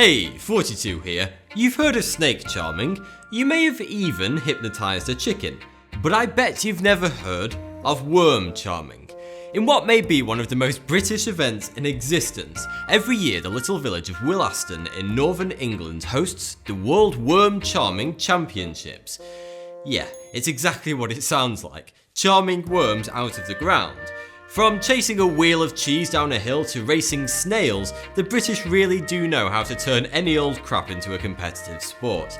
Hey, 42 here. You've heard of snake charming, you may have even hypnotised a chicken, but I bet you've never heard of worm charming. In what may be one of the most British events in existence, every year the little village of Willaston in northern England hosts the World Worm Charming Championships. Yeah, it's exactly what it sounds like, charming worms out of the ground. From chasing a wheel of cheese down a hill to racing snails, the British really do know how to turn any old crap into a competitive sport.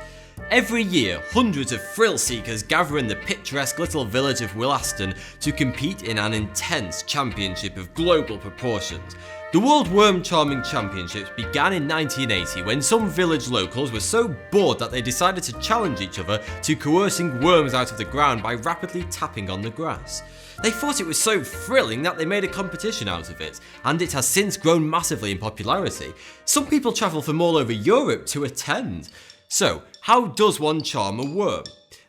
Every year, hundreds of thrill seekers gather in the picturesque little village of Willaston to compete in an intense championship of global proportions. The World Worm Charming Championships began in 1980 when some village locals were so bored that they decided to challenge each other to coercing worms out of the ground by rapidly tapping on the grass. They thought it was so thrilling that they made a competition out of it, and it has since grown massively in popularity. Some people travel from all over Europe to attend. So, how does one charm a worm?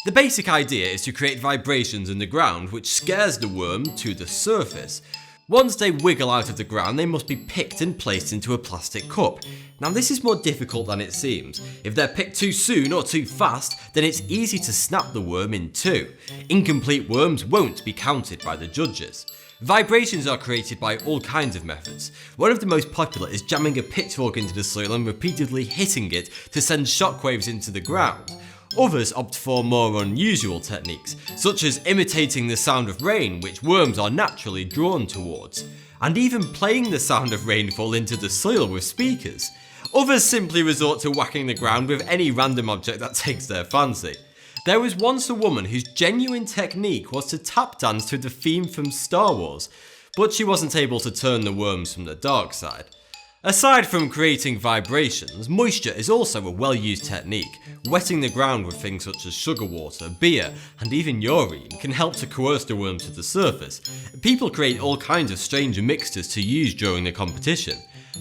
The basic idea is to create vibrations in the ground which scares the worm to the surface. Once they wiggle out of the ground, they must be picked and placed into a plastic cup. Now this is more difficult than it seems. If they're picked too soon or too fast, then it's easy to snap the worm in two. Incomplete worms won't be counted by the judges. Vibrations are created by all kinds of methods. One of the most popular is jamming a pitchfork into the soil and repeatedly hitting it to send shockwaves into the ground. Others opt for more unusual techniques, such as imitating the sound of rain, which worms are naturally drawn towards, and even playing the sound of rainfall into the soil with speakers. Others simply resort to whacking the ground with any random object that takes their fancy. There was once a woman whose genuine technique was to tap dance to the theme from Star Wars, but she wasn't able to turn the worms from the dark side. Aside from creating vibrations, moisture is also a well-used technique. Wetting the ground with things such as sugar water, beer, and even urine can help to coerce the worm to the surface. People create all kinds of strange mixtures to use during the competition.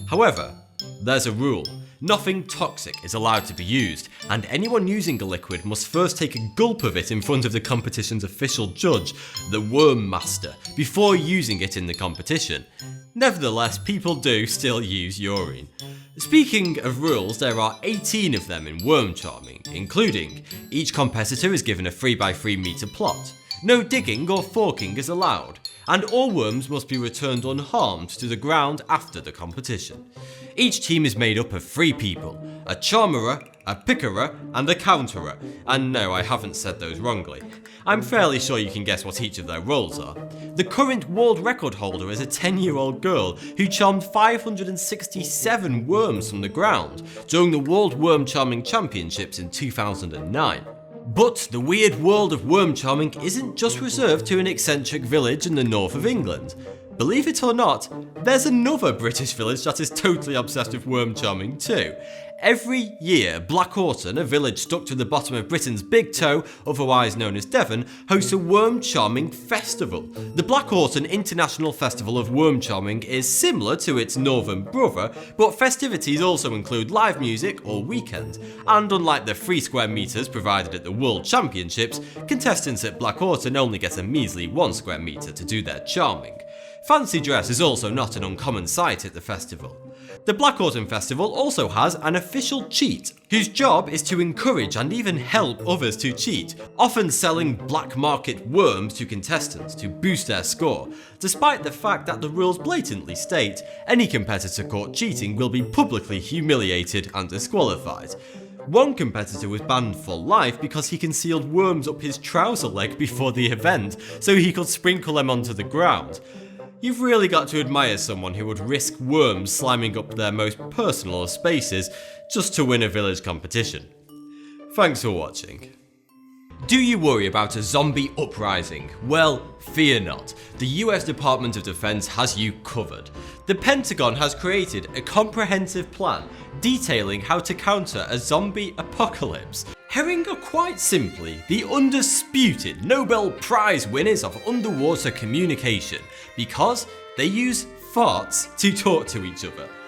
However, there's a rule. Nothing toxic is allowed to be used, and anyone using a liquid must first take a gulp of it in front of the competition's official judge, the Worm Master, before using it in the competition. Nevertheless, people do still use urine. Speaking of rules, there are 18 of them in worm charming, including each competitor is given a 3x3 metre plot, no digging or forking is allowed, and all worms must be returned unharmed to the ground after the competition. Each team is made up of 3 people, a charmerer, a pickerer, and a counterer, and no, I haven't said those wrongly. I'm fairly sure you can guess what each of their roles are. The current world record holder is a 10-year-old girl who charmed 567 worms from the ground during the World Worm Charming Championships in 2009. But the weird world of worm charming isn't just reserved to an eccentric village in the north of England. Believe it or not, there's another British village that is totally obsessed with worm charming too. Every year, Blackhorton, a village stuck to the bottom of Britain's big toe, otherwise known as Devon, hosts a worm charming festival. The Blackhorton International Festival of Worm Charming is similar to its northern brother, but festivities also include live music all weekend. And unlike the 3 square metres provided at the World Championships, contestants at Blackhorton only get a measly 1 square metre to do their charming. Fancy dress is also not an uncommon sight at the festival. The Blackhorton Festival also has an official cheat, whose job is to encourage and even help others to cheat, often selling black market worms to contestants to boost their score, despite the fact that the rules blatantly state any competitor caught cheating will be publicly humiliated and disqualified. One competitor was banned for life because he concealed worms up his trouser leg before the event so he could sprinkle them onto the ground. You've really got to admire someone who would risk worms sliming up their most personal of spaces just to win a village competition. Thanks for watching. Do you worry about a zombie uprising? Well, fear not. The US Department of Defense has you covered. The Pentagon has created a comprehensive plan detailing how to counter a zombie apocalypse. Herring are quite simply the undisputed Nobel Prize winners of underwater communication because they use farts to talk to each other.